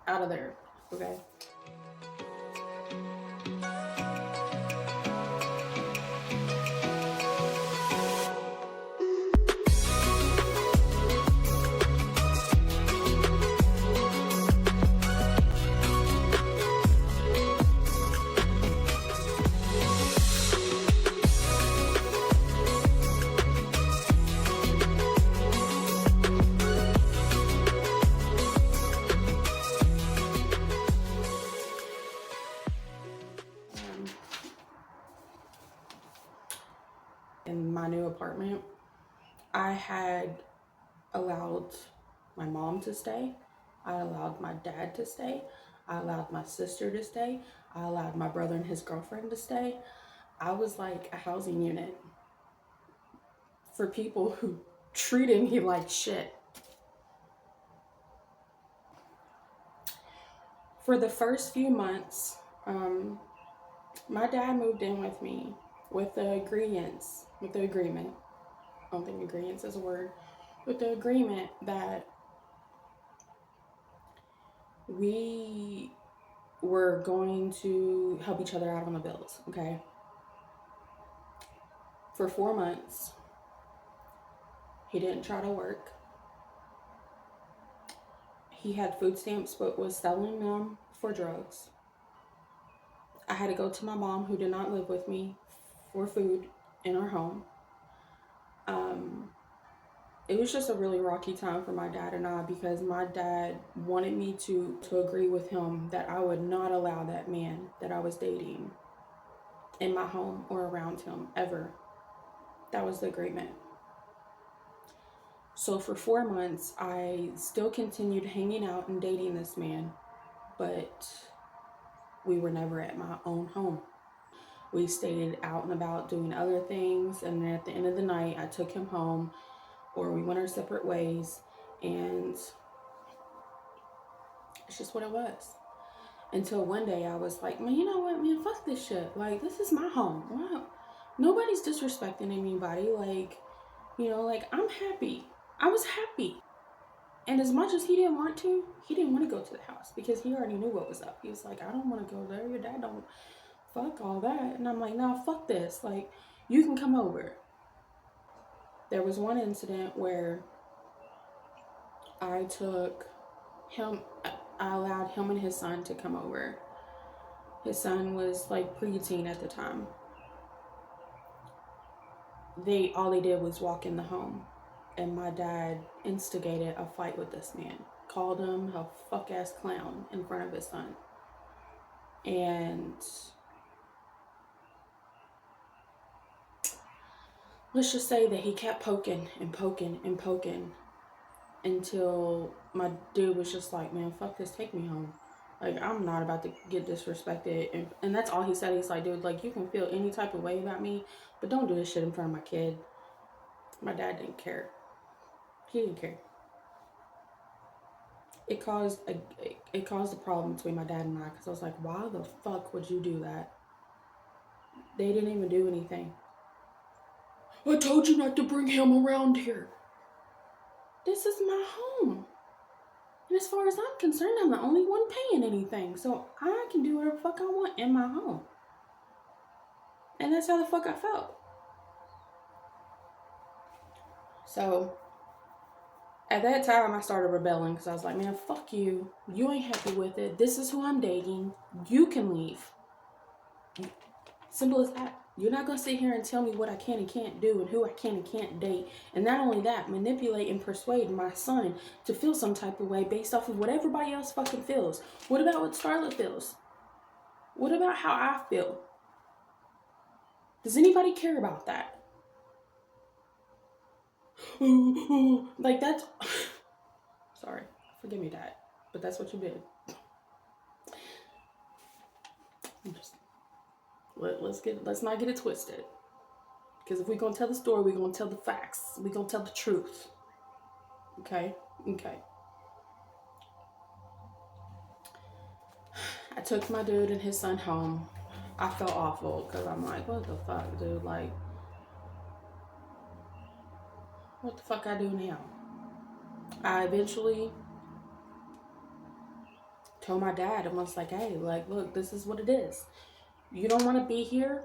out of there, okay? Um, in my new apartment, I had allowed my mom to stay. I allowed my dad to stay. I allowed my sister to stay. I allowed my brother and his girlfriend to stay. I was like a housing unit for people who treated me like shit. For the first few months, my dad moved in with me with the agreement. I don't think agreements is a word, with the agreement that we were going to help each other out on the bills, okay? For 4 months, he didn't try to work. He had food stamps but was selling them for drugs. I had to go to my mom, who did not live with me, for food in our home. It was just a really rocky time for my dad and I, because my dad wanted me to agree with him that I would not allow that man that I was dating in my home or around him ever. That was the agreement. So for 4 months, I still continued hanging out and dating this man, but we were never at my own home. We stayed out and about doing other things, and then at the end of the night, I took him home, or we went our separate ways, and it's just what it was. Until one day I was like, man, you know what, man, fuck this shit. Like, this is my home. Wow. Nobody's disrespecting anybody. Like, you know, like, I'm happy. I was happy. And as much as he didn't want to go to the house, because he already knew what was up. He was like, I don't want to go there. Your dad don't. Fuck all that. And I'm like, no, fuck this. Like, you can come over. There was one incident where I took him, I allowed him and his son to come over. His son was like preteen at the time. All they did was walk in the home, and my dad instigated a fight with this man, called him a fuck ass clown in front of his son. And let's just say that he kept poking and poking and poking until my dude was just like, man, fuck this, take me home. Like, I'm not about to get disrespected. And that's all he said. He's like, dude, like, you can feel any type of way about me, but don't do this shit in front of my kid. My dad didn't care. He didn't care. It caused a problem between my dad and I, because I was like, why the fuck would you do that? They didn't even do anything. I told you not to bring him around here. This is my home. And as far as I'm concerned, I'm the only one paying anything. So I can do whatever the fuck I want in my home. And that's how the fuck I felt. So at that time, I started rebelling, because I was like, man, fuck you. You ain't happy with it. This is who I'm dating. You can leave. Simple as that. You're not going to sit here and tell me what I can and can't do and who I can and can't date. And not only that, manipulate and persuade my son to feel some type of way based off of what everybody else fucking feels. What about what Starlet feels? What about how I feel? Does anybody care about that? Like, that's... Sorry. Forgive me, Dad. But that's what you did. Let's not get it twisted. Because if we're going to tell the story, we're going to tell the facts. We're going to tell the truth. Okay? Okay. I took my dude and his son home. I felt awful, because I'm like, what the fuck, dude? Like, what the fuck I do now? I eventually told my dad and was like, hey, like, look, this is what it is. You don't want to be here.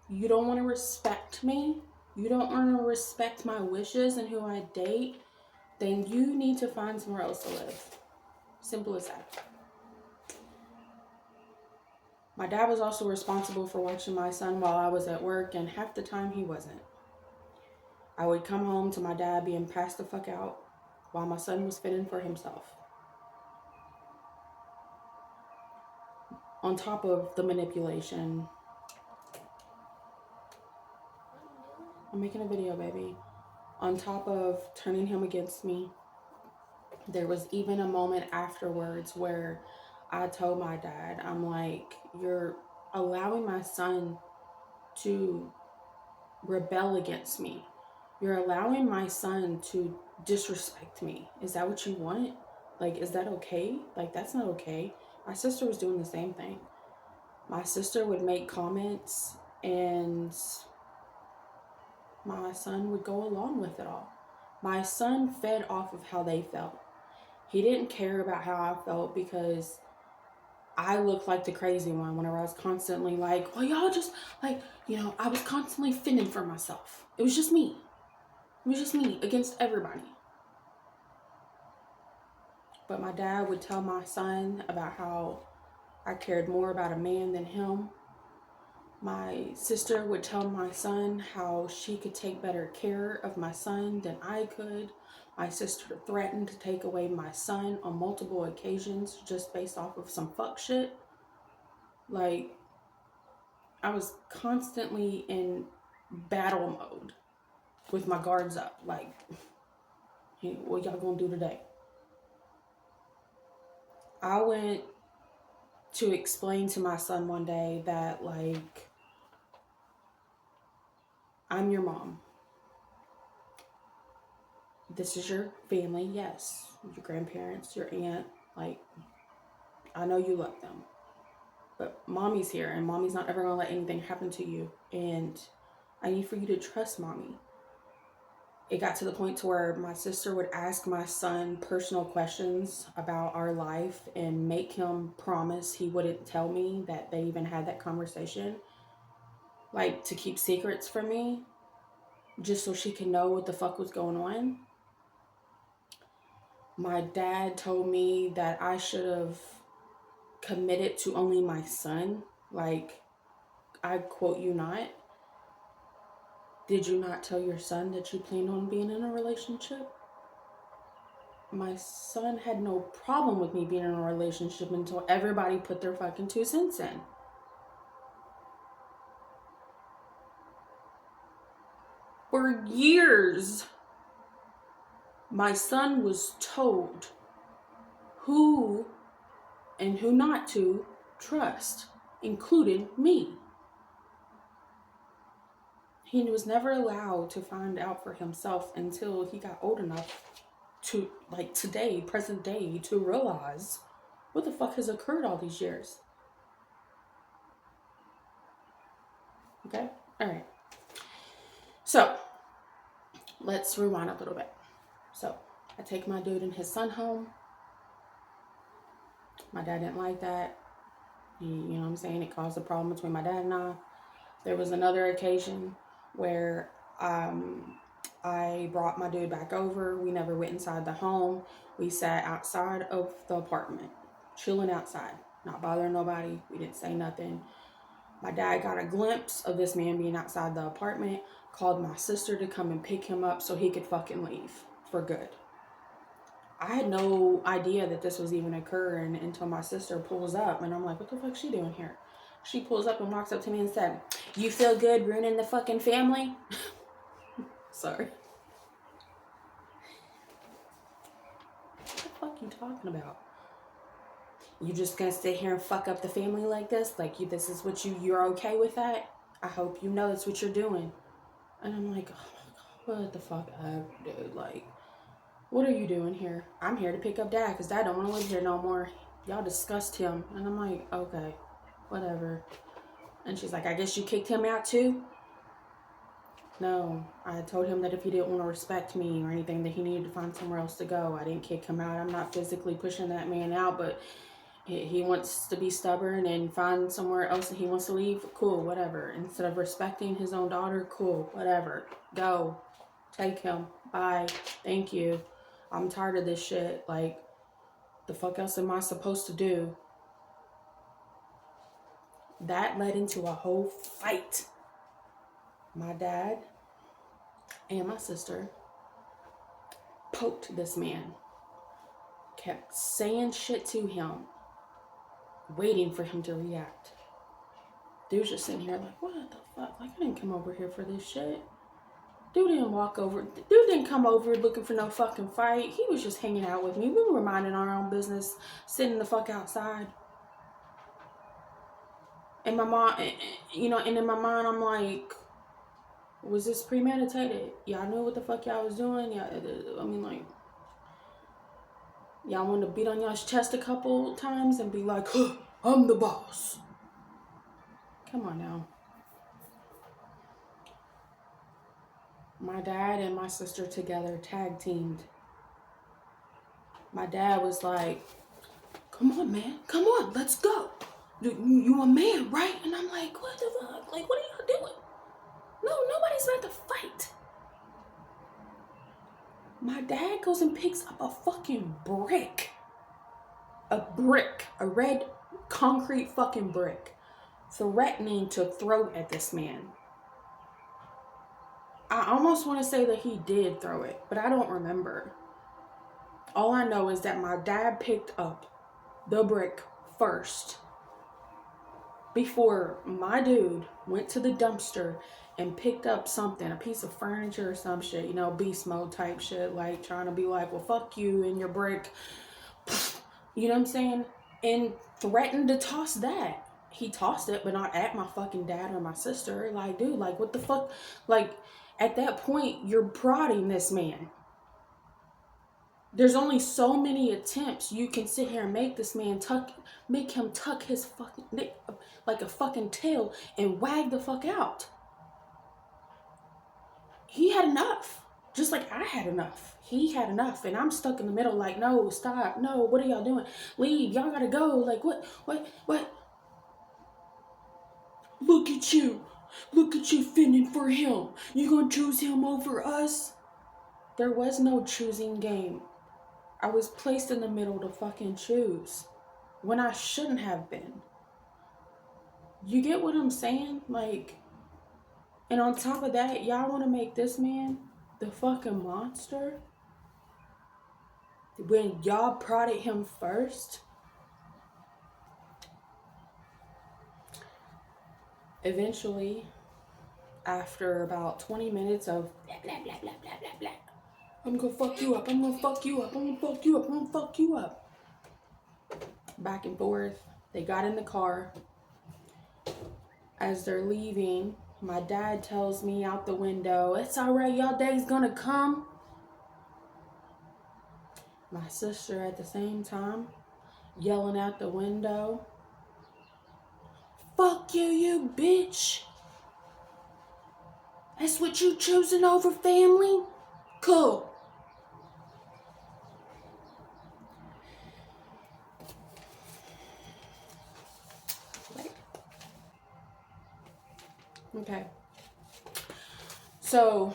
You don't want to respect me. You don't want to respect my wishes and who I date. Then you need to find somewhere else to live. Simple as that. My dad was also responsible for watching my son while I was at work, and half the time he wasn't. I would come home to my dad being passed the fuck out while my son was fending for himself. On top of the manipulation. I'm making a video, baby. On top of turning him against me, there was even a moment afterwards where I told my dad, I'm like, you're allowing my son to rebel against me. You're allowing my son to disrespect me. Is that what you want? Like, is that okay? Like, that's not okay. My sister was doing the same thing. My sister would make comments and my son would go along with it all. My son fed off of how they felt. He didn't care about how I felt because I looked like the crazy one whenever I was constantly like, well, y'all just, like, you know, I was constantly fending for myself. It was just me. It was just me against everybody. But my dad would tell my son about how I cared more about a man than him. My sister would tell my son how she could take better care of my son than I could. My sister threatened to take away my son on multiple occasions just based off of some fuck shit. Like, I was constantly in battle mode with my guards up. Like, hey, what y'all gonna do today? I went to explain to my son one day that, like, I'm your mom. This is your family, yes. Your grandparents, your aunt, like, I know you love them. But mommy's here, and mommy's not ever gonna let anything happen to you. And I need for you to trust mommy. It got to the point to where my sister would ask my son personal questions about our life and make him promise he wouldn't tell me that they even had that conversation. Like, to keep secrets from me, just so she could know what the fuck was going on. My dad told me that I should have committed to only my son. Like, I quote you not. Did you not tell your son that you planned on being in a relationship? My son had no problem with me being in a relationship until everybody put their fucking 2 cents in. For years, my son was told who and who not to trust, including me. He was never allowed to find out for himself until he got old enough to, like today, present day, to realize what the fuck has occurred all these years. Okay? All right. So, let's rewind a little bit. So, I take my dude and his son home. My dad didn't like that. You know what I'm saying? It caused a problem between my dad and I. There was another occasion where I brought my dude back over. We never went inside the home. We sat outside of the apartment, chilling outside, not bothering nobody. We didn't say nothing. My dad got a glimpse of this man being outside the apartment, called my sister to come and pick him up so he could fucking leave for good. I had no idea that this was even occurring until my sister pulls up, and I'm like, what the fuck is she doing here? She pulls up and walks up to me and said, you feel good ruining the fucking family? Sorry. What the fuck are you talking about? You just gonna sit here and fuck up the family like this? Like, this is what you're okay with that? I hope you know that's what you're doing. And I'm like, oh my God, what the fuck up, dude? Like, what are you doing here? I'm here to pick up dad because dad don't want to live here no more. Y'all disgust him. And I'm like, okay, whatever. And she's like, I guess you kicked him out too? No, I told him that if he didn't want to respect me or anything, that he needed to find somewhere else to go. I didn't kick him out. I'm not physically pushing that man out, but He wants to be stubborn and find somewhere else that he wants to leave. Cool, whatever. Instead of respecting his own daughter, cool, whatever. Go. Take him. Bye. Thank you. I'm tired of this shit. Like, the fuck else am I supposed to do? That led into a whole fight. My dad and my sister poked this man. Kept saying shit to him. Waiting for him to react. Dude's just sitting here like, what the fuck? Like, I didn't come over here for this shit. Dude didn't walk over. Dude didn't come over looking for no fucking fight. He was just hanging out with me. We were minding our own business, sitting the fuck outside. And my mom, you know, and in my mind, I'm like, was this premeditated? Y'all knew what the fuck y'all was doing? Yeah, I mean, like, y'all wanted to beat on y'all's chest a couple times and be like, huh, I'm the boss. Come on now. My dad and my sister together tag teamed. My dad was like, come on, man. Come on, let's go. You a man, right? And I'm like, what the fuck? Like, what are y'all doing? No, nobody's about to fight. My dad goes and picks up a fucking brick. A brick. A red concrete fucking brick. Threatening to throw at this man. I almost want to say that he did throw it, but I don't remember. All I know is that my dad picked up the brick first before my dude went to the dumpster and picked up something, a piece of furniture or some shit, you know, beast mode type shit, like trying to be like, well, fuck you and your brick. You know what I'm saying? And threatened to toss that. He tossed it, but not at my fucking dad or my sister. Like, dude, like, what the fuck? Like, at that point, you're prodding this man. There's only so many attempts you can sit here and make this man make him tuck his fucking, like a fucking tail and wag the fuck out. He had enough. Just like I had enough. He had enough. And I'm stuck in the middle like, no, stop. No, what are y'all doing? Leave. Y'all gotta go. Like, what? Look at you. Look at you fending for him. You gonna choose him over us? There was no choosing game. I was placed in the middle to fucking choose when I shouldn't have been. You get what I'm saying? Like, and on top of that, y'all want to make this man the fucking monster when y'all prodded him first? Eventually, after about 20 minutes of blah, blah, blah, blah, blah, blah, blah, I'm gonna fuck you up, I'm gonna fuck you up, I'm gonna fuck you up, I'm gonna fuck you up. Back and forth. They got in the car. As they're leaving, my dad tells me out the window, it's alright, y'all day's gonna come. My sister at the same time, yelling out the window, fuck you, you bitch. That's what you choosing over family? Cool. Okay. So,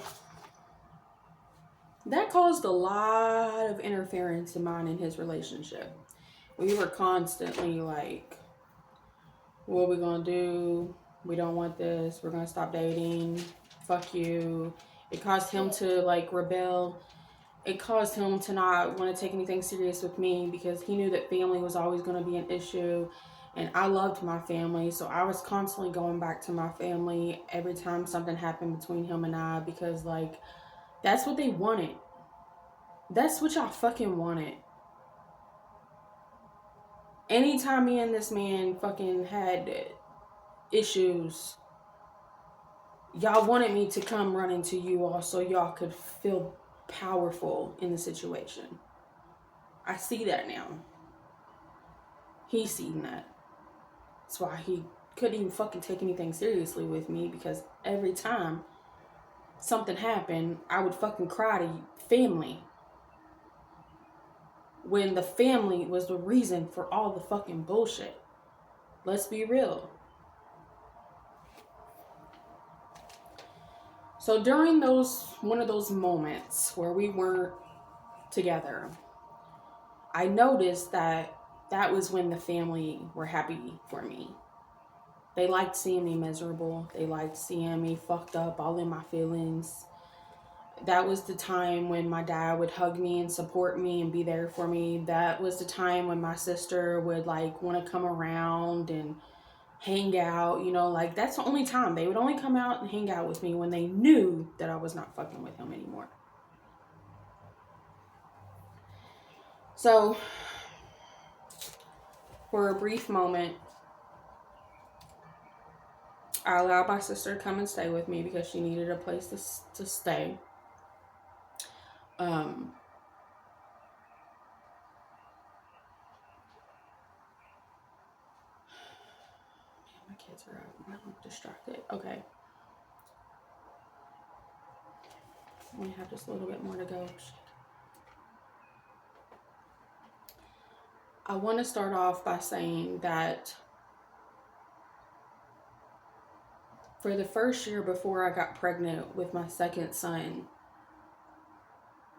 that caused a lot of interference in mine and his relationship. We were constantly like, what are we gonna do? We don't want this. We're gonna stop dating. Fuck you. It caused him to like rebel. It caused him to not want to take anything serious with me because he knew that family was always going to be an issue. And I loved my family, so I was constantly going back to my family every time something happened between him and I because, like, that's what they wanted. That's what y'all fucking wanted. Anytime me and this man fucking had issues, y'all wanted me to come running to you all so y'all could feel powerful in the situation. I see that now. He's seen that. That's why he couldn't even fucking take anything seriously with me because every time something happened, I would fucking cry to family. when the family was the reason for all the fucking bullshit. Let's be real. So during one of those moments where we weren't together, I noticed that was when the family were happy for me. They liked seeing me miserable. They liked seeing me fucked up, all in my feelings. That was the time when my dad would hug me and support me and be there for me. That was the time when my sister would like want to come around and hang out, like that's the only time. They would only come out and hang out with me when they knew that I was not fucking with him anymore. So, for a brief moment, I allowed my sister to come and stay with me because she needed a place to stay. Um, my kids are out. I'm distracted. Okay. We have just a little bit more to go. I want to start off by saying that for the first year before I got pregnant with my second son,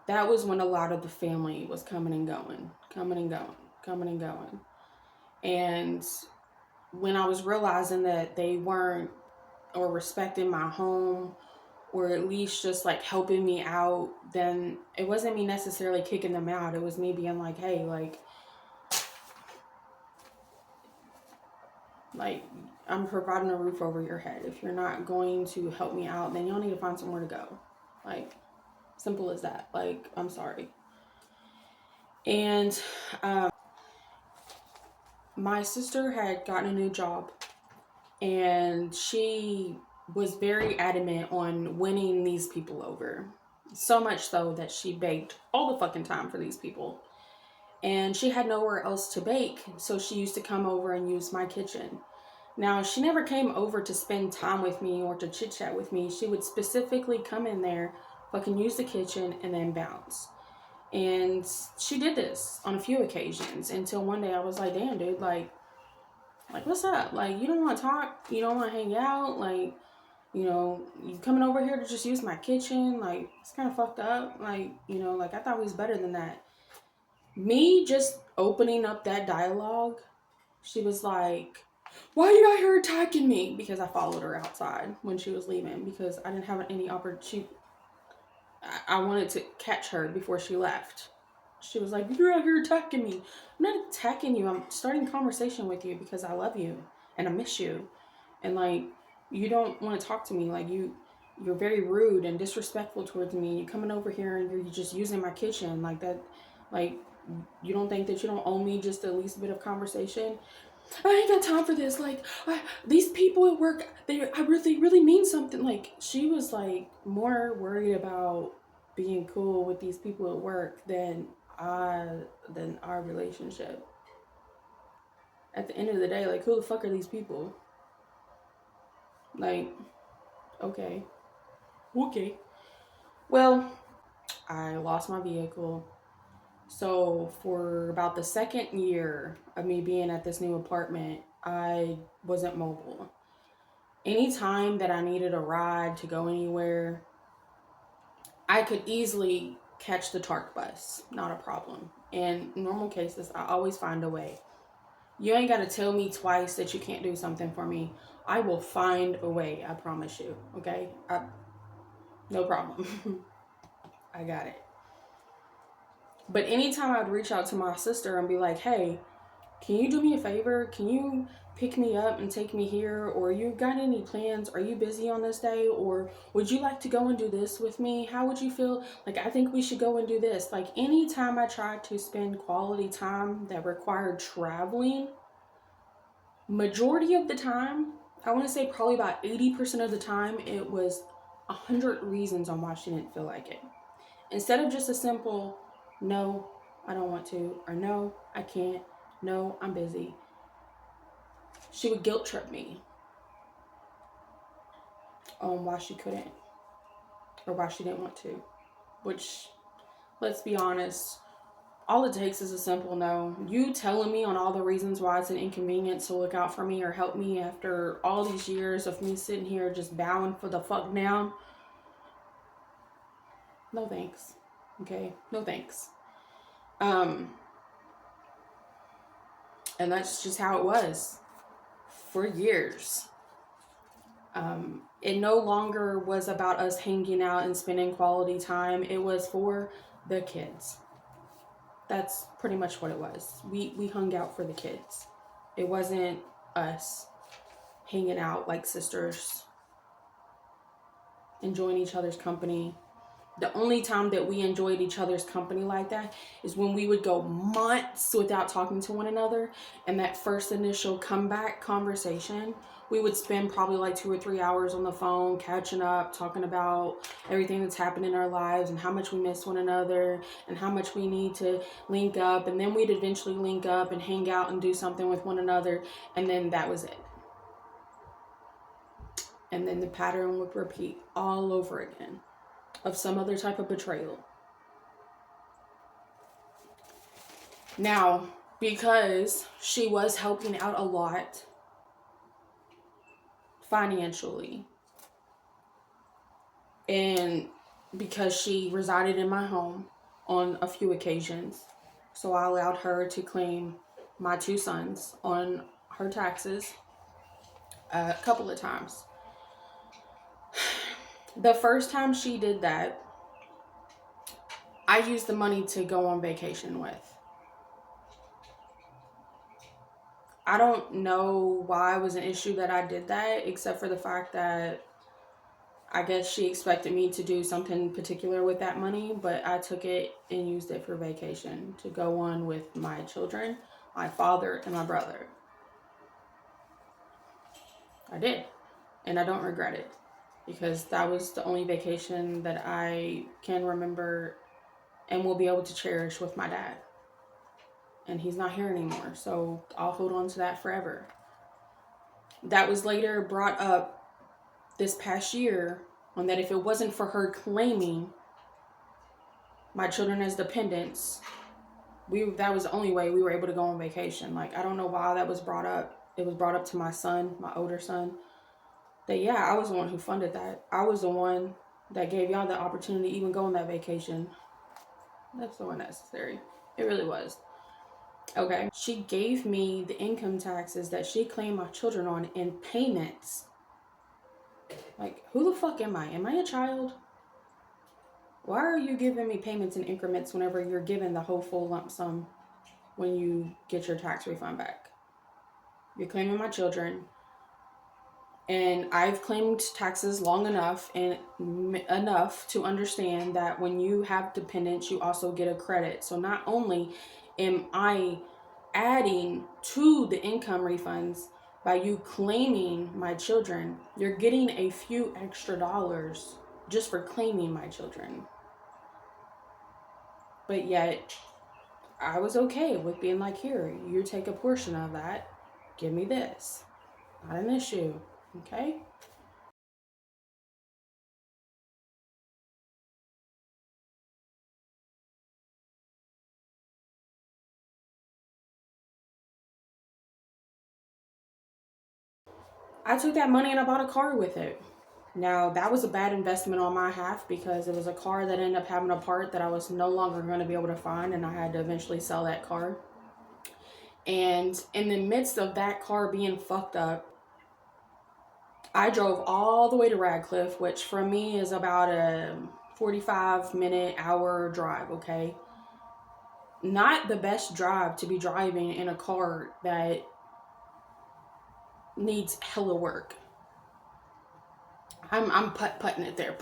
that was when a lot of the family was coming and going. And when I was realizing that they weren't or respecting my home or at least just like helping me out, then it wasn't me necessarily kicking them out. It was me being like, hey, like I'm providing a roof over your head. If you're not going to help me out, then y'all need to find somewhere to go. Like, simple as that. Like, I'm sorry. And my sister had gotten a new job, and she was very adamant on winning these people over. So much so that she baked all the fucking time for these people. And she had nowhere else to bake, so she used to come over and use my kitchen. Now, she never came over to spend time with me or to chit-chat with me. She would specifically come in there, fucking use the kitchen, and then bounce. And she did this on a few occasions until one day I was like, damn, dude, like, what's up? Like, you don't want to talk? You don't want to hang out? Like, you coming over here to just use my kitchen? Like, it's kind of fucked up. Like, like, I thought we was better than that. Me just opening up that dialogue, she was like, why are you out here attacking me? Because I followed her outside when she was leaving because I didn't have any opportunity. I wanted to catch her before she left. She was like, you're out here attacking me. I'm not attacking you. I'm starting a conversation with you because I love you and I miss you. And like, you don't want to talk to me. Like, you're very rude and disrespectful towards me. You're coming over here and you're just using my kitchen like that. Like, you don't think that you don't owe me just at least a bit of conversation? I ain't got time for this. Like, these people at work, I really mean something. Like, she was like more worried about being cool with these people at work than our relationship. At the end of the day, like, who the fuck are these people? Like, okay. Well, I lost my vehicle. So for about the second year of me being at this new apartment, I wasn't mobile. Anytime that I needed a ride to go anywhere, I could easily catch the TARC bus. Not a problem. In normal cases, I always find a way. You ain't got to tell me twice that you can't do something for me. I will find a way, I promise you. Okay? No problem. I got it. But anytime I'd reach out to my sister and be like, hey, can you do me a favor? Can you pick me up and take me here? Or you got any plans? Are you busy on this day? Or would you like to go and do this with me? How would you feel? Like, I think we should go and do this. Like, anytime I tried to spend quality time that required traveling, majority of the time, I want to say probably about 80% of the time, it was 100 reasons on why she didn't feel like it. Instead of just a simple, no, I don't want to, or no, I can't, no, I'm busy, she would guilt trip me on why she couldn't or why she didn't want to. Which, let's be honest, All it takes is a simple no. You telling me on all the reasons why it's an inconvenience to look out for me or help me after all these years of me sitting here just bowing for the fuck down. No thanks. Okay? No thanks. And that's just how it was for years. It no longer was about us hanging out and spending quality time. It was for the kids. That's pretty much what it was. We hung out for the kids. It wasn't us hanging out like sisters, enjoying each other's company. The only time that we enjoyed each other's company like that is when we would go months without talking to one another. And that first initial comeback conversation, we would spend probably like 2 or 3 hours on the phone, catching up, talking about everything that's happened in our lives and how much we miss one another and how much we need to link up. And then we'd eventually link up and hang out and do something with one another. And then that was it. And then the pattern would repeat all over again of some other type of betrayal. Now, because she was helping out a lot financially, and because she resided in my home on a few occasions, so I allowed her to claim my 2 sons on her taxes a couple of times. The first time she did that, I used the money to go on vacation with. I don't know why it was an issue that I did that, except for the fact that I guess she expected me to do something particular with that money, but I took it and used it for vacation to go on with my children, my father, and my brother. I did, and I don't regret it, because that was the only vacation that I can remember and will be able to cherish with my dad. And he's not here anymore, so I'll hold on to that forever. That was later brought up this past year on that if it wasn't for her claiming my children as dependents, that was the only way we were able to go on vacation. Like, I don't know why that was brought up. It was brought up to my son, my older son, that yeah, I was the one who funded that. I was the one that gave y'all the opportunity to even go on that vacation. That's so unnecessary. It really was. Okay. She gave me the income taxes that she claimed my children on in payments. Like, who the fuck am I? Am I a child? Why are you giving me payments in increments whenever you're given the whole full lump sum when you get your tax refund back? You're claiming my children. And I've claimed taxes long enough and enough to understand that when you have dependents, you also get a credit. So not only am I adding to the income refunds by you claiming my children, you're getting a few extra dollars just for claiming my children. But yet, I was okay with being like, here, you take a portion of that, give me this. Not an issue, okay? I took that money and I bought a car with it. Now, that was a bad investment on my half because it was a car that ended up having a part that I was no longer going to be able to find, and I had to eventually sell that car. And in the midst of that car being fucked up, I drove all the way to Radcliffe, which for me is about a 45-minute, hour drive, okay? Not the best drive to be driving in a car that needs hella work. I'm putting it there.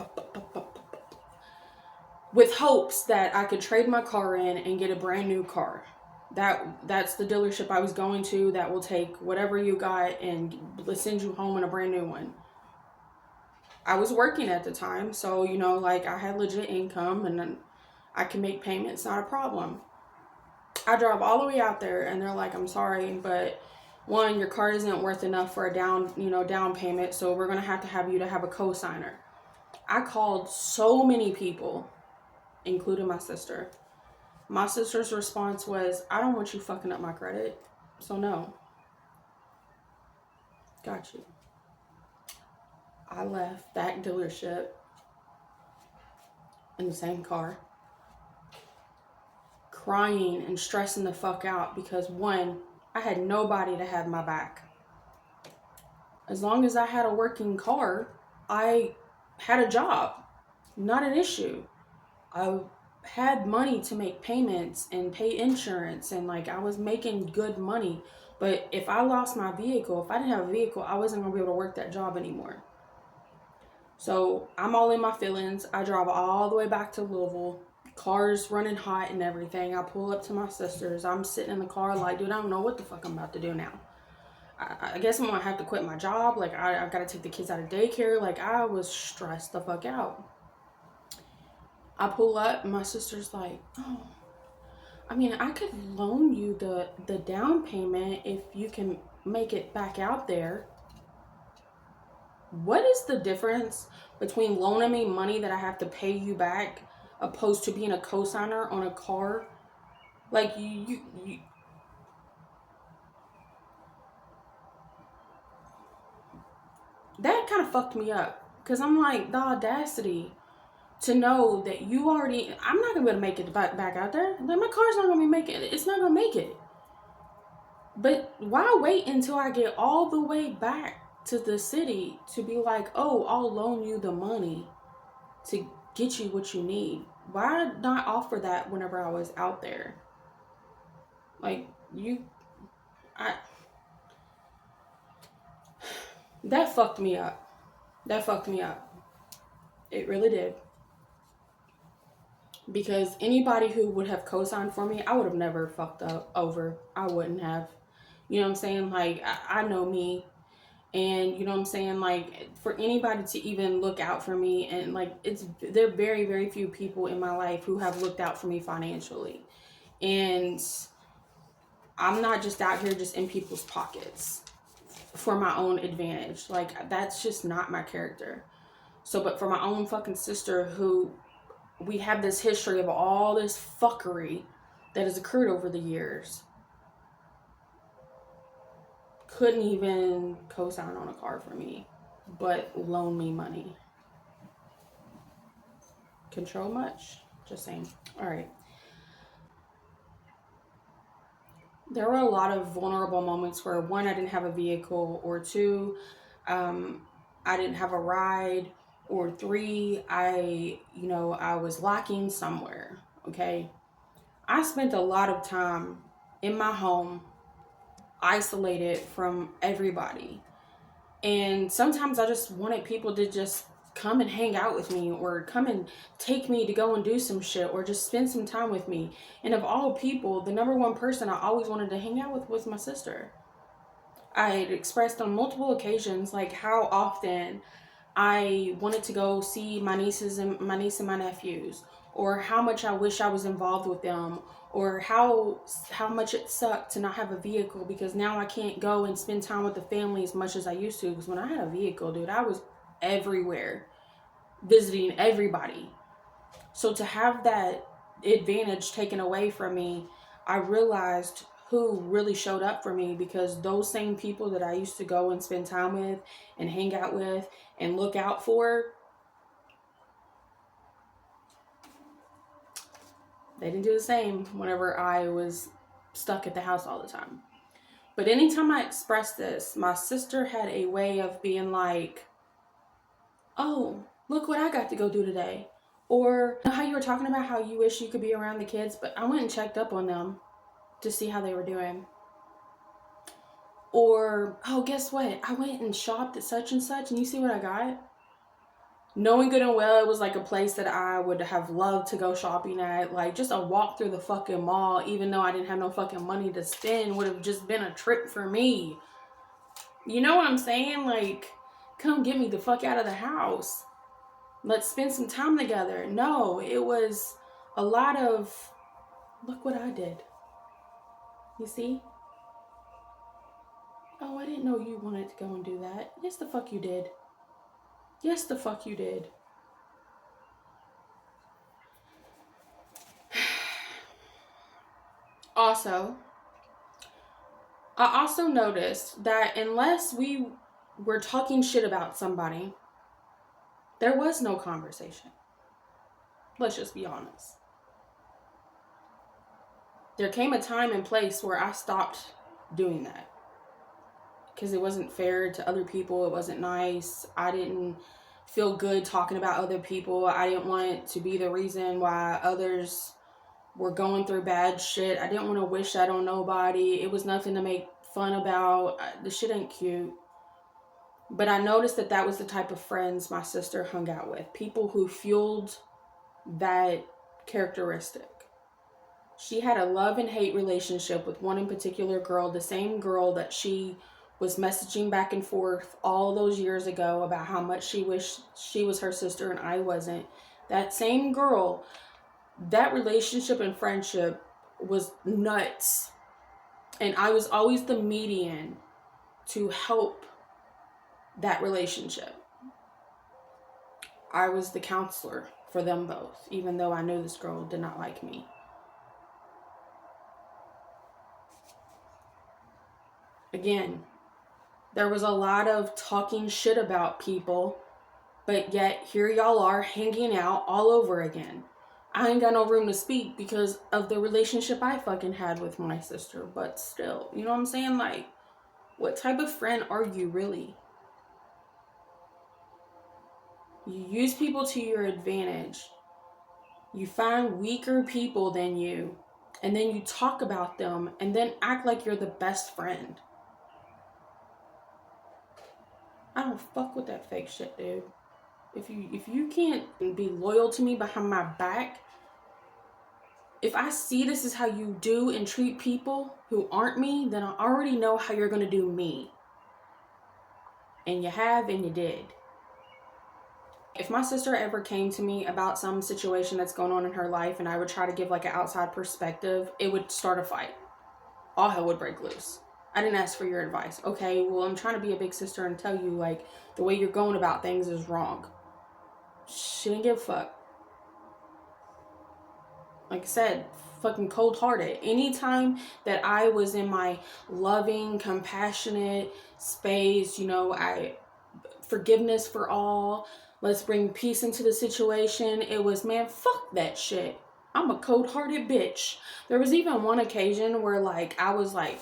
With hopes that I could trade my car in and get a brand new car. That's the dealership I was going to that will take whatever you got and send you home in a brand new one. I was working at the time, so like I had legit income and I can make payments, not a problem. I drive all the way out there and they're like, I'm sorry, but one, your car isn't worth enough for a down payment, so we're gonna have you to have a co-signer. I called so many people, including my sister, My sister's response was, I don't want you fucking up my credit. So no. Got you. I left that dealership in the same car, crying and stressing the fuck out because one, I had nobody to have my back. As long as I had a working car, I had a job. Not an issue. I had money to make payments and pay insurance, and like I was making good money. But if I lost my vehicle, if I didn't have a vehicle, I wasn't gonna be able to work that job anymore. So I'm all in my feelings. I drive all the way back to Louisville. Car's running hot and everything. I pull up to my sister's. I'm sitting in the car like, dude, I don't know what the fuck I'm about to do now. I guess I'm gonna have to quit my job. Like I gotta take the kids out of daycare. Like I was stressed the fuck out. I pull up and my sister's like, oh, I mean, I could loan you the down payment if you can make it back out there. What is the difference between loaning me money that I have to pay you back opposed to being a co-signer on a car? Like you that kind of fucked me up because I'm like, the audacity to know that you already, I'm not gonna be able to make it back out there. Like my car's not gonna be making it. It's not gonna make it. But why wait until I get all the way back to the city to be like, oh, I'll loan you the money to get you what you need? Why not offer that whenever I was out there? Like that fucked me up. That fucked me up. It really did. Because anybody who would have co-signed for me, I would have never fucked up over. I wouldn't have. You know what I'm saying? Like, I know me. And you know what I'm saying? Like, for anybody to even look out for me, and like, there are very, very few people in my life who have looked out for me financially. And I'm not just out here just in people's pockets for my own advantage. Like, that's just not my character. So, but for my own fucking sister, who we have this history of all this fuckery that has occurred over the years, couldn't even co-sign on a car for me, but loan me money. Control much? Just saying. All right. There were a lot of vulnerable moments where, one, I didn't have a vehicle, or two, I didn't have a ride, or three, I was lacking somewhere. Okay. I spent a lot of time in my home, isolated from everybody. And sometimes I just wanted people to just come and hang out with me, or come and take me to go and do some shit, or just spend some time with me. And of all people, the number one person I always wanted to hang out with was my sister. I had expressed on multiple occasions like how often I wanted to go see my niece and my nephews, or how much I wish I was involved with them, or how much it sucked to not have a vehicle, because now I can't go and spend time with the family as much as I used to. Because when I had a vehicle, dude, I was everywhere, visiting everybody. So to have that advantage taken away from me, I realized who really showed up for me, because those same people that I used to go and spend time with and hang out with and look out for, they didn't do the same whenever I was stuck at the house all the time. But anytime I expressed this, my sister had a way of being like, oh, look what I got to go do today. Or how you were talking about how you wish you could be around the kids, but I went and checked up on them to see how they were doing. Or, oh, guess what? I went and shopped at such and such, and you see what I got? Knowing good and well it was like a place that I would have loved to go shopping at. Like, just a walk through the fucking mall, even though I didn't have no fucking money to spend, would have just been a trip for me. You know what I'm saying? Like, come get me the fuck out of the house. Let's spend some time together. No, it was a lot of, look what I did. You see? Oh, I didn't know you wanted to go and do that. Yes, the fuck you did. Yes, the fuck you did. Also, I also noticed that unless we were talking shit about somebody, there was no conversation. Let's just be honest. There came a time and place where I stopped doing that because it wasn't fair to other people. It wasn't nice. I didn't feel good talking about other people. I didn't want to be the reason why others were going through bad shit. I didn't want to wish that on nobody. It was nothing to make fun about. The shit ain't cute. But I noticed that that was the type of friends my sister hung out with. People who fueled that characteristic. She had a love and hate relationship with one in particular girl, the same girl that she was messaging back and forth all those years ago about how much she wished she was her sister and I wasn't. That same girl, that relationship and friendship was nuts. And I was always the median to help that relationship. I was the counselor for them both, even though I knew this girl did not like me. Again, there was a lot of talking shit about people, but yet here y'all are hanging out all over again. I ain't got no room to speak because of the relationship I fucking had with my sister, but still, you know what I'm saying? Like, what type of friend are you really? You use people to your advantage. You find weaker people than you, and then you talk about them and then act like you're the best friend. I don't fuck with that fake shit, dude. If you can't be loyal to me behind my back, if I see this is how you do and treat people who aren't me, then I already know how you're gonna do me. And you have and you did. If my sister ever came to me about some situation that's going on in her life and I would try to give like an outside perspective, it would start a fight. All hell would break loose. I didn't ask for your advice. Okay, well, I'm trying to be a big sister and tell you, like, the way you're going about things is wrong. She didn't give a fuck. Like I said, fucking cold-hearted. Anytime that I was in my loving, compassionate space, you know, forgiveness for all, let's bring peace into the situation, it was, man, fuck that shit. I'm a cold-hearted bitch. There was even one occasion where, like, I was, like,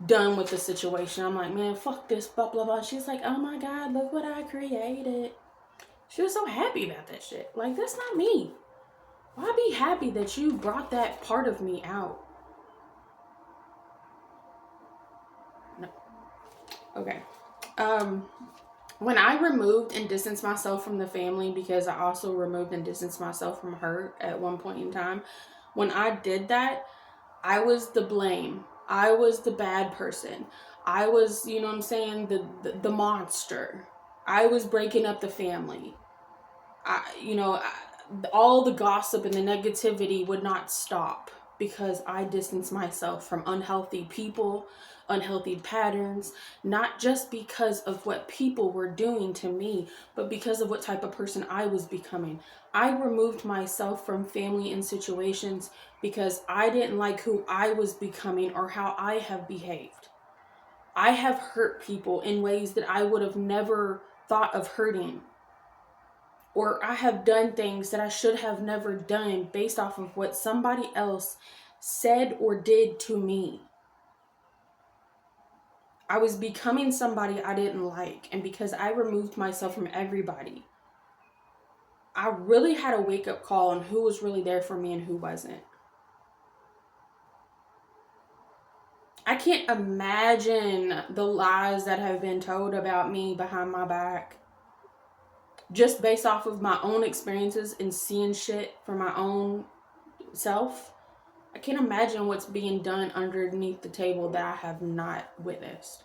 done with the situation. I'm like, man, fuck this, blah, blah, blah. She's like, oh my God, look what I created. She was so happy about that shit. Like, that's not me. Why be happy that you brought that part of me out? No. Okay. When I removed and distanced myself from the family, because I also removed and distanced myself from her at one point in time, when I did that, I was the blame. I was the bad person. I was, you know what I'm saying, the monster. I was breaking up the family. All the gossip and the negativity would not stop because I distanced myself from unhealthy people, unhealthy patterns, not just because of what people were doing to me, but because of what type of person I was becoming. I removed myself from family and situations because I didn't like who I was becoming or how I have behaved. I have hurt people in ways that I would have never thought of hurting. Or I have done things that I should have never done based off of what somebody else said or did to me. I was becoming somebody I didn't like. And because I removed myself from everybody, I really had a wake-up call on who was really there for me and who wasn't. I can't imagine the lies that have been told about me behind my back. Just based off of my own experiences and seeing shit for my own self, I can't imagine what's being done underneath the table that I have not witnessed.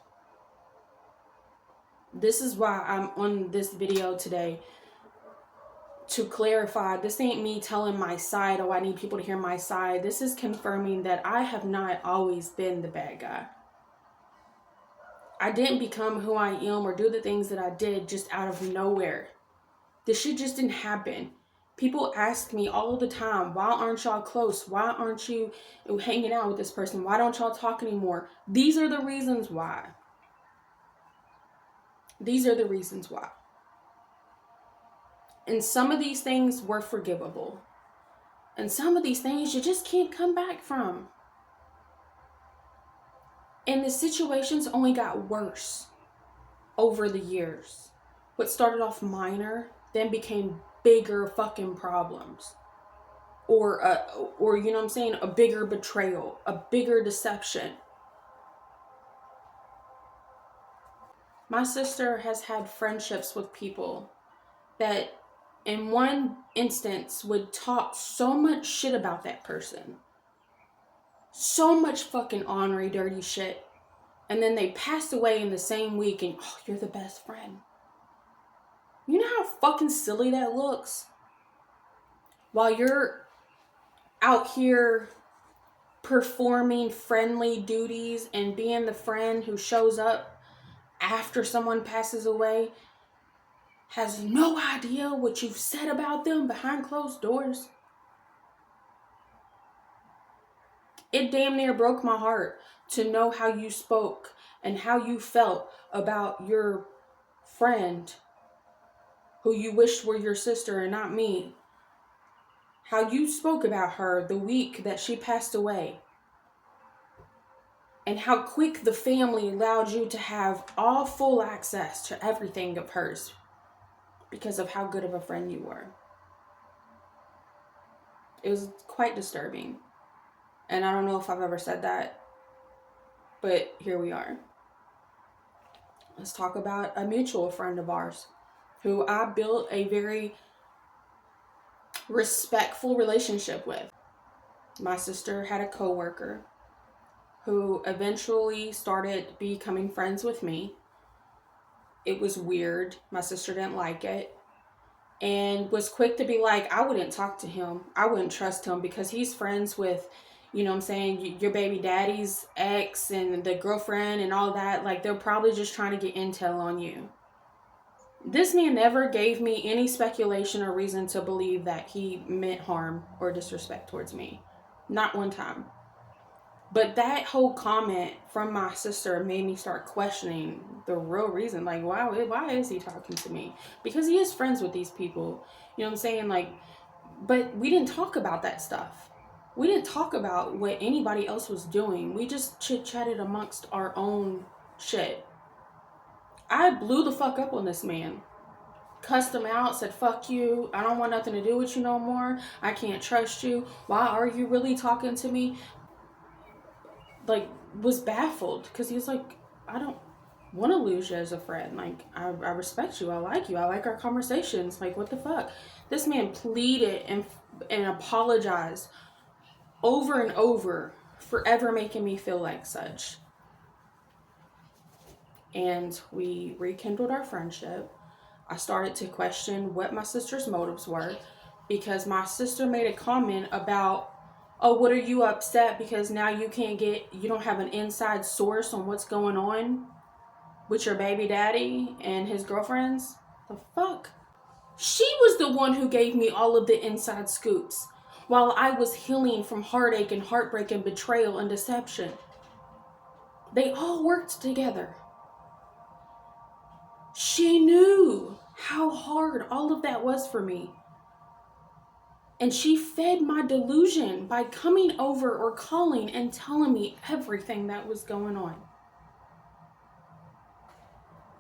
This is why I'm on this video today, to clarify. This ain't me telling my side, oh, I need people to hear my side. This is confirming that I have not always been the bad guy. I didn't become who I am or do the things that I did just out of nowhere. This shit just didn't happen. People ask me all the time, why aren't y'all close? Why aren't you hanging out with this person? Why don't y'all talk anymore? These are the reasons why. These are the reasons why. And some of these things were forgivable. And some of these things you just can't come back from. And the situations only got worse over the years. What started off minor then became bigger fucking problems. Or you know what I'm saying, a bigger betrayal, a bigger deception. My sister has had friendships with people that in one instance would talk so much shit about that person. So much fucking ornery, dirty shit. And then they passed away in the same week and, oh, you're the best friend. You know how fucking silly that looks? While you're out here performing friendly duties and being the friend who shows up after someone passes away, has no idea what you've said about them behind closed doors. It damn near broke my heart to know how you spoke and how you felt about your friend who you wished were your sister and not me. How you spoke about her the week that she passed away. And how quick the family allowed you to have all full access to everything of hers because of how good of a friend you were. It was quite disturbing. And I don't know if I've ever said that, but here we are. Let's talk about a mutual friend of ours who I built a very respectful relationship with. My sister had a coworker who eventually started becoming friends with me. It was weird. My sister didn't like it. And was quick to be like, I wouldn't talk to him. I wouldn't trust him because he's friends with, you know what I'm saying, your baby daddy's ex and the girlfriend and all that. Like, they're probably just trying to get intel on you. This man never gave me any speculation or reason to believe that he meant harm or disrespect towards me. Not one time. But that whole comment from my sister made me start questioning the real reason. Like, why is he talking to me? Because he is friends with these people. You know what I'm saying? Like, but we didn't talk about that stuff. We didn't talk about what anybody else was doing. We just chit-chatted amongst our own shit. I blew the fuck up on this man. Cussed him out, said, fuck you. I don't want nothing to do with you no more. I can't trust you. Why are you really talking to me? Like, was baffled because he was like, I don't want to lose you as a friend. Like, I respect you. I like you. I like our conversations. Like, what the fuck? This man pleaded and apologized over and over for ever making me feel like such. And we rekindled our friendship. I started to question what my sister's motives were because my sister made a comment about, oh, what are you upset because now you don't have an inside source on what's going on with your baby daddy and his girlfriends? The fuck? She was the one who gave me all of the inside scoops while I was healing from heartache and heartbreak and betrayal and deception. They all worked together. She knew how hard all of that was for me. And she fed my delusion by coming over or calling and telling me everything that was going on.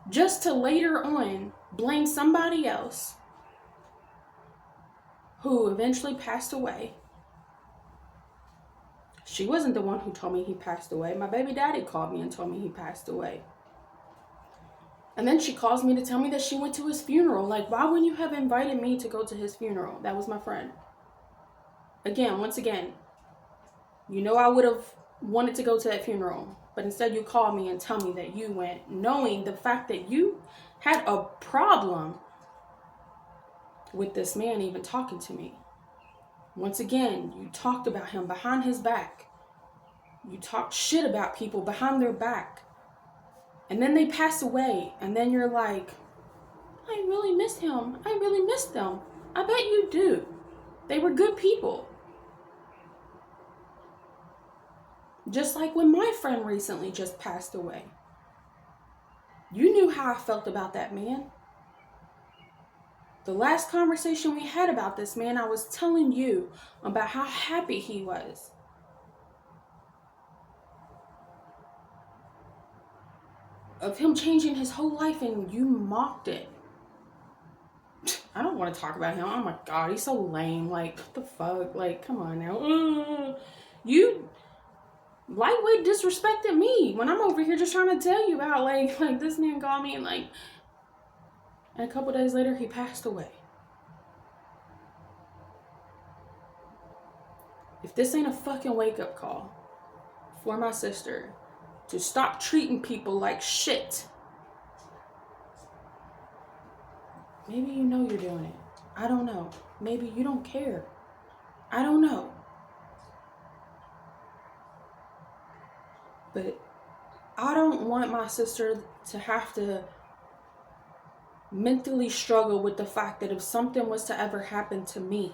Just to later on blame somebody else who eventually passed away. She wasn't the one who told me he passed away. My baby daddy called me and told me he passed away. And then she calls me to tell me that she went to his funeral. Like, why wouldn't you have invited me to go to his funeral? That was my friend. Once again, you know I would have wanted to go to that funeral, but instead you call me and tell me that you went, knowing the fact that you had a problem with this man even talking to me. Once again, you talked about him behind his back. You talked shit about people behind their back. And then they pass away, and then you're like, I really miss him. I really miss them. I bet you do. They were good people. Just like when my friend recently just passed away. You knew how I felt about that man. The last conversation we had about this man, I was telling you about how happy he was. Of him changing his whole life, and you mocked it. I don't want to talk about him. Oh my God, he's so lame. Like, what the fuck? Like, come on now. You lightweight disrespected me when I'm over here just trying to tell you about like this man called me, and a couple days later he passed away. If this ain't a fucking wake-up call for my sister to stop treating people like shit, maybe you know you're doing it. I don't know. Maybe you don't care. I don't know. But I don't want my sister to have to mentally struggle with the fact that if something was to ever happen to me,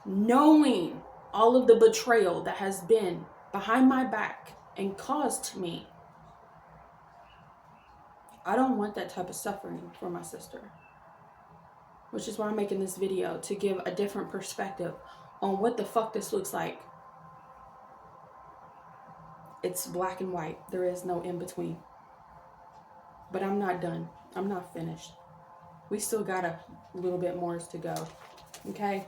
knowing all of the betrayal that has been behind my back and caused to me, I don't want that type of suffering for my sister. Which is why I'm making this video, to give a different perspective on what the fuck this looks like. It's black and white. There is no in between. But I'm not done. I'm not finished. We still got a little bit more to go. Okay?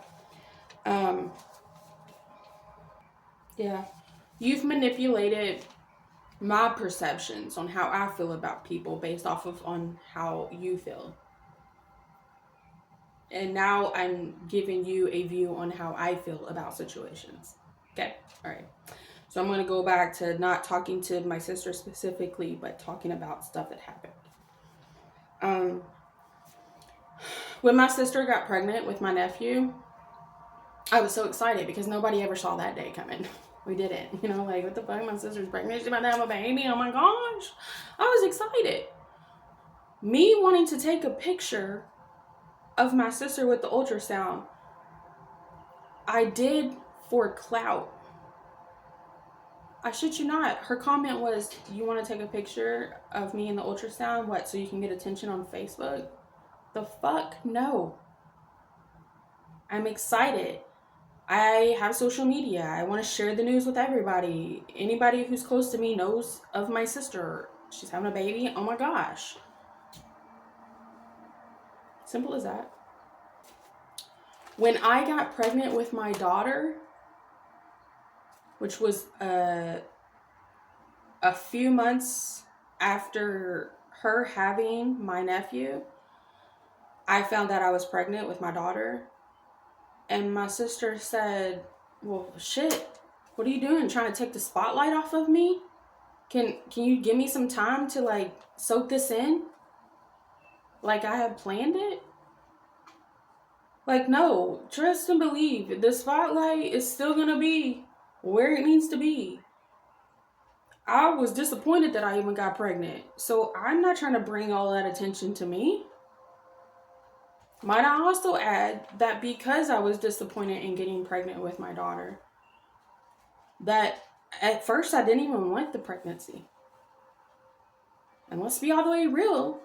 Yeah. You've manipulated my perceptions on how I feel about people based off of on how you feel. And now I'm giving you a view on how I feel about situations. Okay? All right. So I'm going to go back to not talking to my sister specifically, but talking about stuff that happened. When my sister got pregnant with my nephew, I was so excited because nobody ever saw that day coming. We didn't. You know, like, what the fuck? My sister's pregnant. She's about to have a baby. Oh my gosh. I was excited. Me wanting to take a picture of my sister with the ultrasound, I did for clout. I shit you not. Her comment was, you want to take a picture of me in the ultrasound? What, so you can get attention on Facebook? The fuck? No. I'm excited. I have social media. I want to share the news with everybody. Anybody who's close to me knows of my sister. She's having a baby. Oh my gosh. Simple as that. When I got pregnant with my daughter, which was a few months after her having my nephew, I found out I was pregnant with my daughter. And my sister said, well, shit, what are you doing? Trying to take the spotlight off of me? Can you give me some time to like soak this in? Like I have planned it? Like, no, trust and believe. The spotlight is still gonna be where it needs to be. I was disappointed that I even got pregnant. So I'm not trying to bring all that attention to me. Might I also add that because I was disappointed in getting pregnant with my daughter, that at first I didn't even want the pregnancy. And let's be all the way real.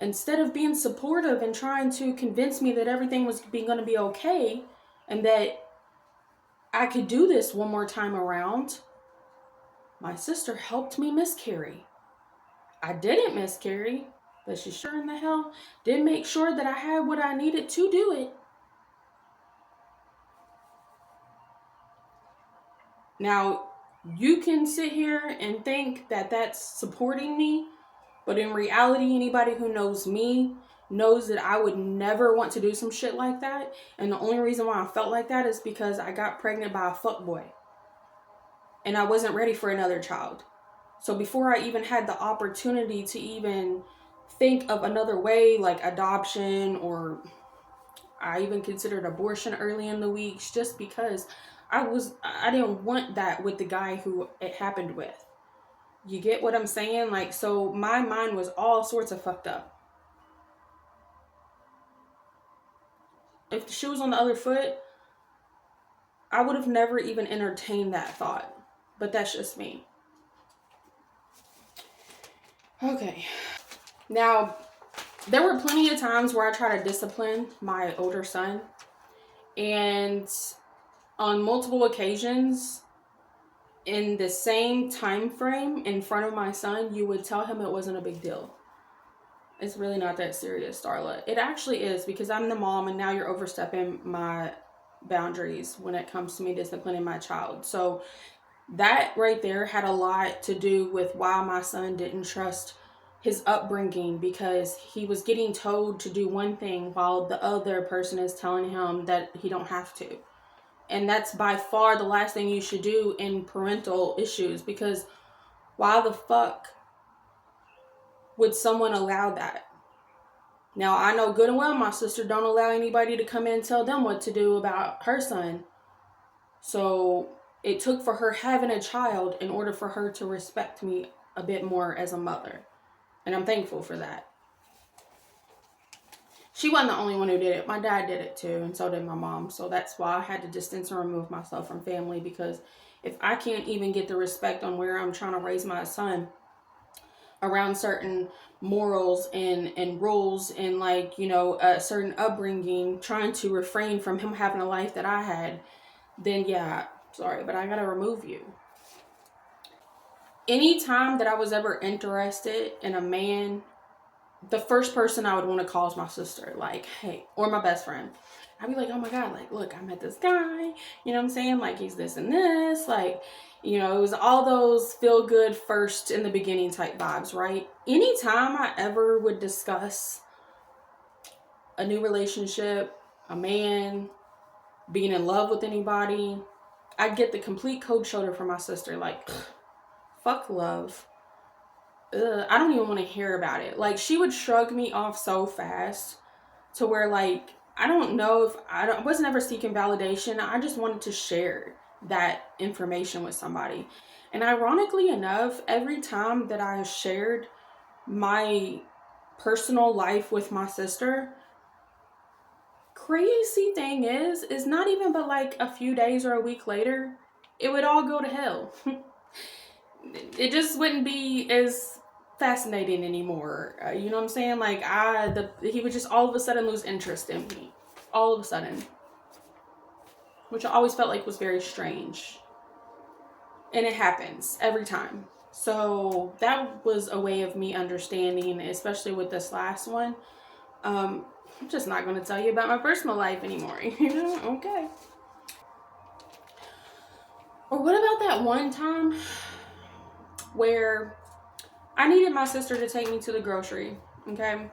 Instead of being supportive and trying to convince me that everything was going to be okay and that I could do this one more time around, my sister helped me miscarry. I didn't miscarry, but she sure in the hell did make sure that I had what I needed to do it. Now, you can sit here and think that that's supporting me, but in reality, anybody who knows me knows that I would never want to do some shit like that. And the only reason why I felt like that is because I got pregnant by a fuckboy. And I wasn't ready for another child. So before I even had the opportunity to even think of another way, like adoption, or I even considered abortion early in the weeks, just because I didn't want that with the guy who it happened with. You get what I'm saying? Like, so my mind was all sorts of fucked up. if the shoe was on the other foot, I would have never even entertained that thought. But that's just me. Okay. Now, there were plenty of times where I tried to discipline my older son. And on multiple occasions, in the same time frame in front of my son, you would tell him it wasn't a big deal. It's really not that serious, Starla. It actually is, because I'm the mom and now you're overstepping my boundaries when it comes to me disciplining my child. So that right there had a lot to do with why my son didn't trust his upbringing, because he was getting told to do one thing while the other person is telling him that he don't have to. And that's by far the last thing you should do in parental issues, because why the fuck would someone allow that? Now, I know good and well my sister don't allow anybody to come in and tell them what to do about her son. So it took for her having a child in order for her to respect me a bit more as a mother. And I'm thankful for that. She wasn't the only one who did it. My dad did it too, and so did my mom. So that's why I had to distance and remove myself from family, because if I can't even get the respect on where I'm trying to raise my son around certain morals and rules and, like, you know, a certain upbringing, trying to refrain from him having a life that I had, then yeah, sorry, but I gotta remove you. Anytime that I was ever interested in a man, the first person I would want to call is my sister, like, hey, or my best friend. I'd be like, oh my God, like, look, I met this guy, you know what I'm saying? Like, he's this and this, like, you know, it was all those feel good first in the beginning type vibes, right? Anytime I ever would discuss a new relationship, a man, being in love with anybody, I'd get the complete cold shoulder from my sister, like, fuck love. I don't even want to hear about it. Like, she would shrug me off so fast to where, like, I don't know if I wasn't ever seeking validation. I just wanted to share that information with somebody. And ironically enough, every time that I shared my personal life with my sister, crazy thing is not even but like a few days or a week later, it would all go to hell. It just wouldn't be as fascinating anymore. You know what I'm saying? Like, he would just all of a sudden lose interest in me. All of a sudden. Which I always felt like was very strange. And it happens every time. So that was a way of me understanding, especially with this last one. I'm just not going to tell you about my personal life anymore. You know? Okay. Or what about that one time where I needed my sister to take me to the grocery, okay?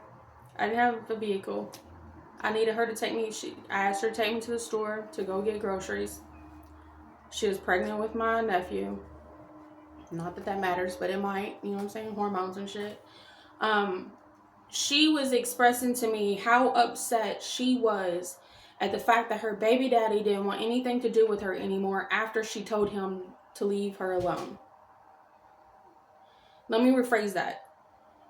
I didn't have a vehicle. I needed her to take me. I asked her to take me to the store to go get groceries. She was pregnant with my nephew. Not that that matters, but it might. You know what I'm saying? Hormones and shit. She was expressing to me how upset she was at the fact that her baby daddy didn't want anything to do with her anymore after she told him to leave her alone. Let me rephrase that.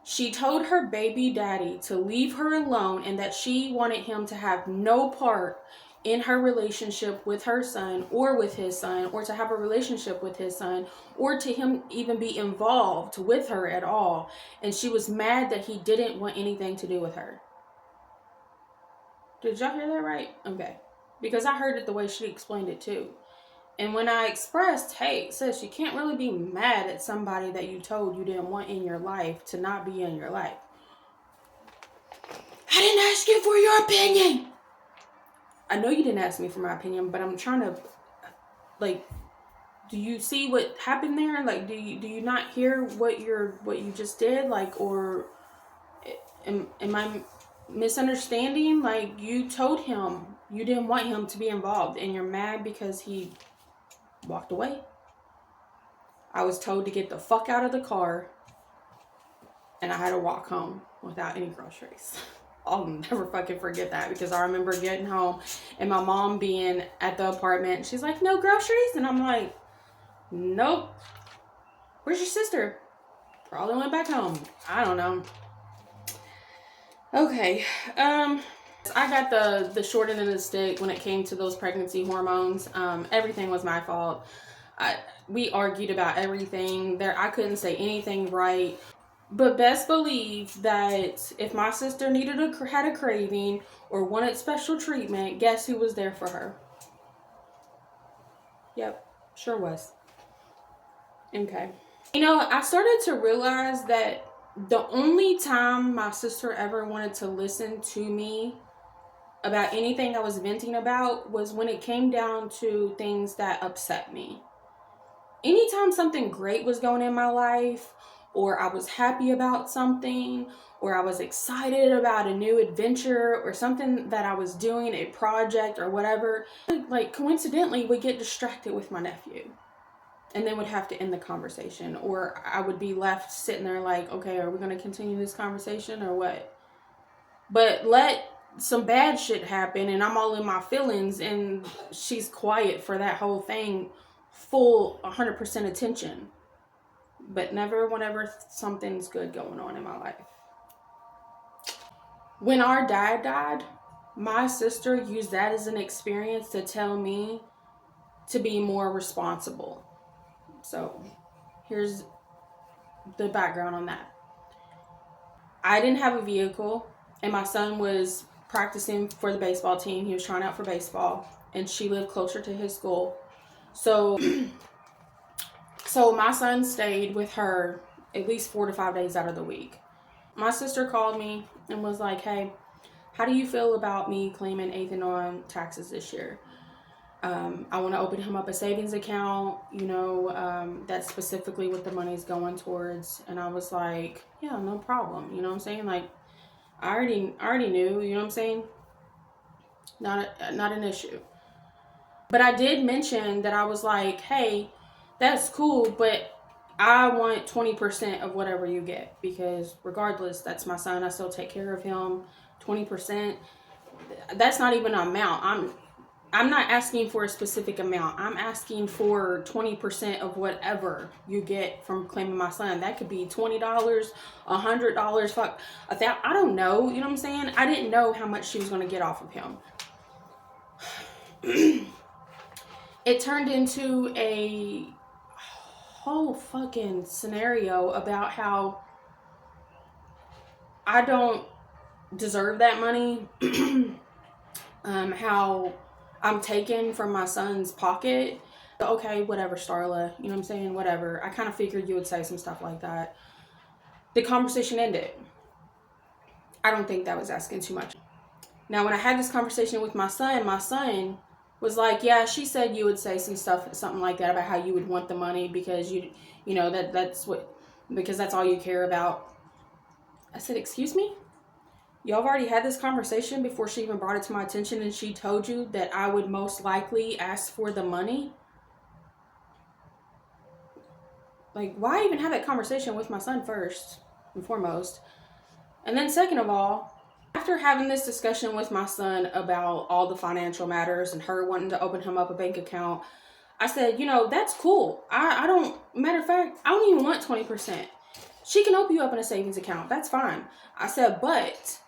She told her baby daddy to leave her alone and that she wanted him to have no part in her relationship with her son or with his son, or to have a relationship with his son, or to him even be involved with her at all. And she was mad that he didn't want anything to do with her. Did y'all hear that right? Okay. Because I heard it the way she explained it too. And when I expressed, hey, sis, you can't really be mad at somebody that you told you didn't want in your life to not be in your life. I didn't ask you for your opinion. I know you didn't ask me for my opinion, but I'm trying to, like, do you see what happened there? Like, do you not hear what you just did? Like, or am I misunderstanding? Like, you told him you didn't want him to be involved, and you're mad because he walked away. I was told to get the fuck out of the car, and I had to walk home without any groceries. I'll never fucking forget that, because I remember getting home and my mom being at the apartment. She's like, no groceries? And I'm like, nope. Where's your sister? Probably went back home. I don't know. Okay. I got the short end of the stick when it came to those pregnancy hormones. Everything was my fault. We argued about everything. I couldn't say anything right. But best believe that if my sister had a craving or wanted special treatment, guess who was there for her? Yep, sure was. Okay. I started to realize that the only time my sister ever wanted to listen to me about anything I was venting about was when it came down to things that upset me. Anytime something great was going in my life, or I was happy about something, or I was excited about a new adventure or something that I was doing, a project or whatever, like coincidentally would get distracted with my nephew and then would have to end the conversation, or I would be left sitting there like, okay, are we going to continue this conversation or what? But let some bad shit happen and I'm all in my feelings and she's quiet for that whole thing, full 100% attention. But never whenever something's good going on in my life. When our dad died, my sister used that as an experience to tell me to be more responsible. So here's the background on that. I didn't have a vehicle and my son was practicing for the baseball team. He was trying out for baseball and she lived closer to his school. So my son stayed with her at least 4 to 5 days out of the week. My sister called me and was like, hey, how do you feel about me claiming Ethan on taxes this year? I want to open him up a savings account, that's specifically what the money's going towards. And I was like, yeah, no problem. You know what I'm saying? Like, I already knew, you know what I'm saying? Not an issue. But I did mention that I was like, hey, that's cool, but I want 20% of whatever you get, because regardless, that's my son. I still take care of him. 20%, that's not even an amount. I'm not asking for a specific amount. I'm asking for 20% of whatever you get from claiming my son. That could be $20, $100, fuck, $1,000. I don't know. You know what I'm saying? I didn't know how much she was going to get off of him. It turned into a whole fucking scenario about how I don't deserve that money. How I'm taken from my son's pocket. Okay, whatever, Starla. You know what I'm saying? Whatever. I kind of figured you would say some stuff like that. The conversation ended. I don't think that was asking too much. Now, when I had this conversation with my son was like, yeah, she said you would say something like that about how you would want the money because because that's all you care about. I said, excuse me? Y'all have already had this conversation before she even brought it to my attention and she told you that I would most likely ask for the money? Like, why even have that conversation with my son first and foremost? And then second of all, after having this discussion with my son about all the financial matters and her wanting to open him up a bank account, I said, that's cool. Matter of fact, I don't even want 20%. She can open you up in a savings account. That's fine. I said, but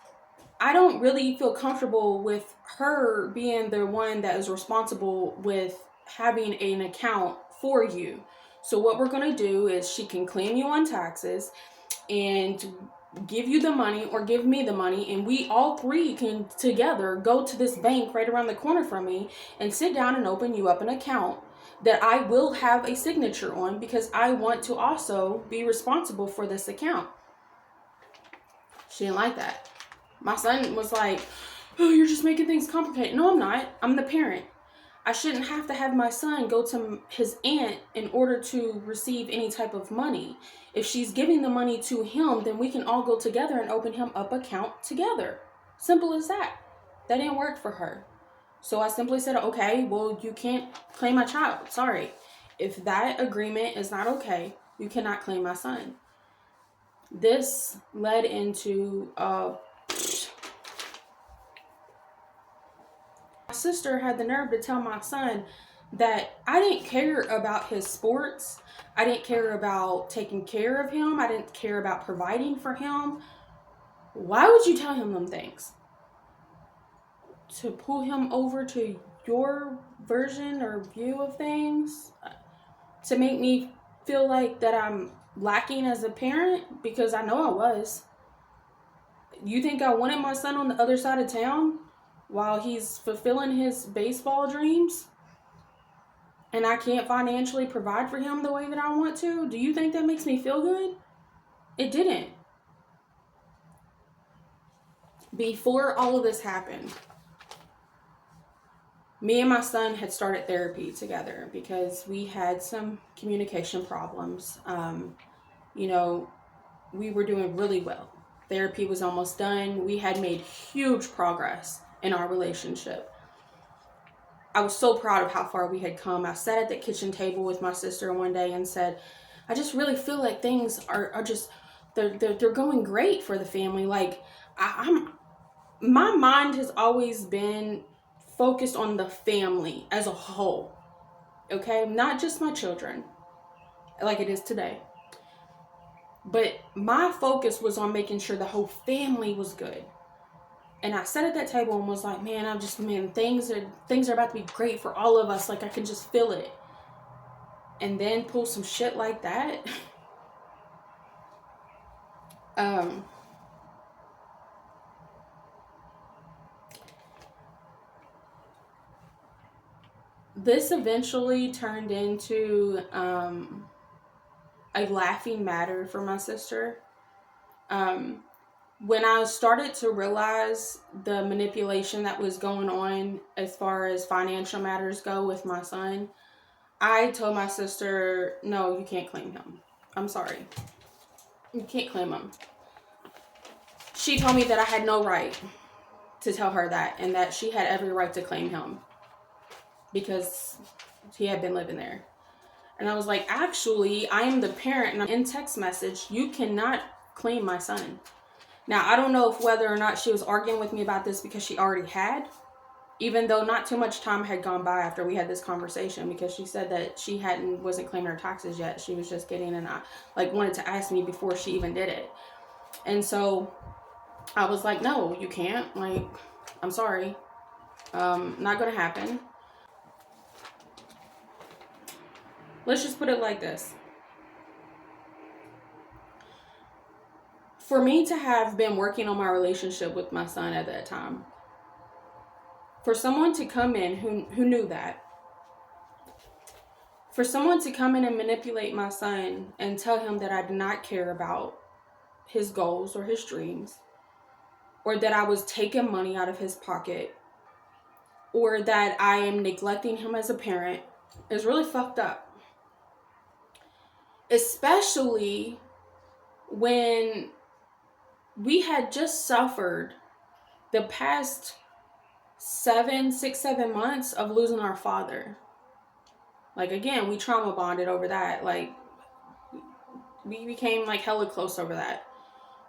I don't really feel comfortable with her being the one that is responsible with having an account for you. So what we're going to do is she can claim you on taxes and give you the money or give me the money, and we all three can together go to this bank right around the corner from me and sit down and open you up an account that I will have a signature on because I want to also be responsible for this account. She didn't like that. My son was like, oh, you're just making things complicated. No, I'm not. I'm the parent. I shouldn't have to have my son go to his aunt in order to receive any type of money. If she's giving the money to him, then we can all go together and open him up an account together. Simple as that. That didn't work for her. So I simply said, okay, well, you can't claim my child. Sorry. If that agreement is not okay, you cannot claim my son. This led into my sister had the nerve to tell my son that I didn't care about his sports. I didn't care about taking care of him. I didn't care about providing for him. Why would you tell him them things? pull him over to your version or view of things, to make me feel like that I'm lacking as a parent, because I know I was. You think I wanted my son on the other side of town while he's fulfilling his baseball dreams and I can't financially provide for him the way that I want to? Do you think that makes me feel good? It didn't. Before all of this happened, me and my son had started therapy together because we had some communication problems. You know, we were doing really well. Therapy was almost done. We had made huge progress in our relationship. I was so proud of how far we had come. I sat at the kitchen table with my sister one day and said, I just really feel like things are just, they're going great for the family. Like, my mind has always been focused on the family as a whole. Okay? Not just my children, like it is today. But my focus was on making sure the whole family was good. And I sat at that table and was like, man, things are about to be great for all of us. Like, I can just feel it. And then pull some shit like that. This eventually turned into a laughing matter for my sister. When I started to realize the manipulation that was going on as far as financial matters go with my son, I told my sister, no, you can't claim him. I'm sorry. You can't claim him. She told me that I had no right to tell her that, and that she had every right to claim him because he had been living there. And I was like, actually, I am the parent, and in text message, you cannot claim my son. Now, I don't know if whether or not she was arguing with me about this because she already had, even though not too much time had gone by after we had this conversation, because she said that she wasn't claiming her taxes yet. She was just getting, and wanted to ask me before she even did it. And so I was like, no, you can't. Like, I'm sorry. Not going to happen. Let's just put it like this. For me to have been working on my relationship with my son at that time, for someone to come in who knew that, for someone to come in and manipulate my son and tell him that I did not care about his goals or his dreams, or that I was taking money out of his pocket, or that I am neglecting him as a parent, is really fucked up. Especially when we had just suffered the past 7 months of losing our father. Like, again, we trauma bonded over that. Like, we became like hella close over that.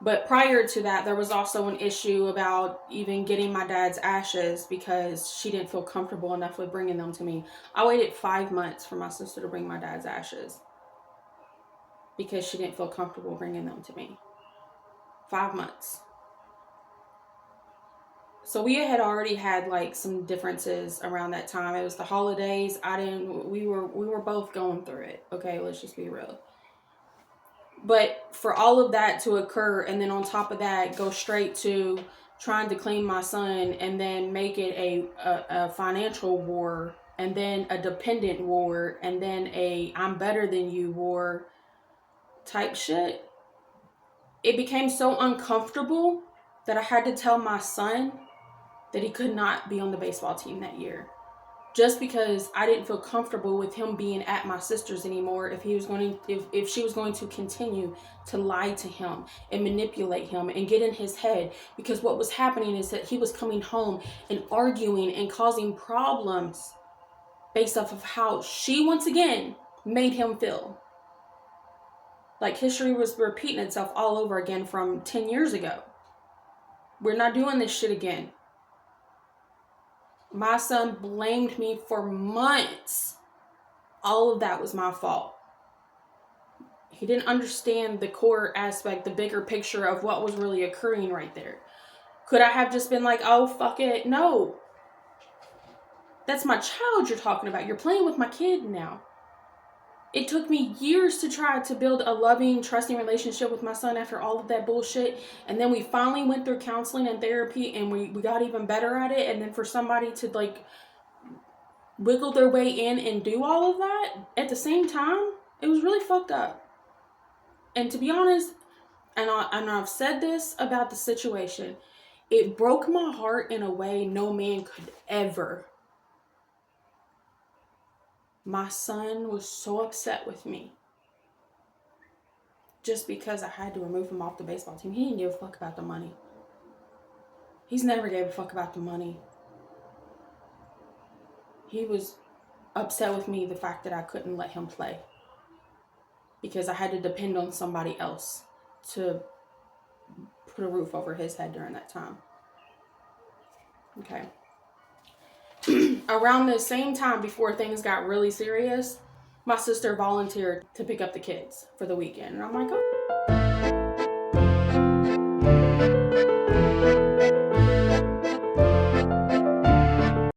But prior to that, there was also an issue about even getting my dad's ashes because she didn't feel comfortable enough with bringing them to me. I waited 5 months for my sister to bring my dad's ashes because she didn't feel comfortable bringing them to me. 5 months. So we had already had like some differences around that time. It was the holidays. We were both going through it. Okay, let's just be real. But for all of that to occur, and then on top of that, go straight to trying to claim my son, and then make it a financial war, and then a dependent war, and then a I'm better than you war type shit, it became so uncomfortable that I had to tell my son that he could not be on the baseball team that year. Just because I didn't feel comfortable with him being at my sister's anymore if she was going to continue to lie to him and manipulate him and get in his head. Because what was happening is that he was coming home and arguing and causing problems based off of how she once again made him feel. Like history was repeating itself all over again from 10 years ago. We're not doing this shit again. My son blamed me for months. All of that was my fault. He didn't understand the core aspect, the bigger picture of what was really occurring right there. Could I have just been like, oh, fuck it? No. That's my child you're talking about. You're playing with my kid now. It took me years to try to build a loving, trusting relationship with my son after all of that bullshit. And then we finally went through counseling and therapy and we got even better at it. And then for somebody to like wiggle their way in and do all of that at the same time, it was really fucked up. And to be honest, and I've said this about the situation, it broke my heart in a way no man could ever. My son was so upset with me just because I had to remove him off the baseball team. He didn't give a fuck about the money. He's never gave a fuck about the money. He was upset with me the fact that I couldn't let him play because I had to depend on somebody else to put a roof over his head during that time. Okay. Around the same time before things got really serious, my sister volunteered to pick up the kids for the weekend. And I'm like, oh.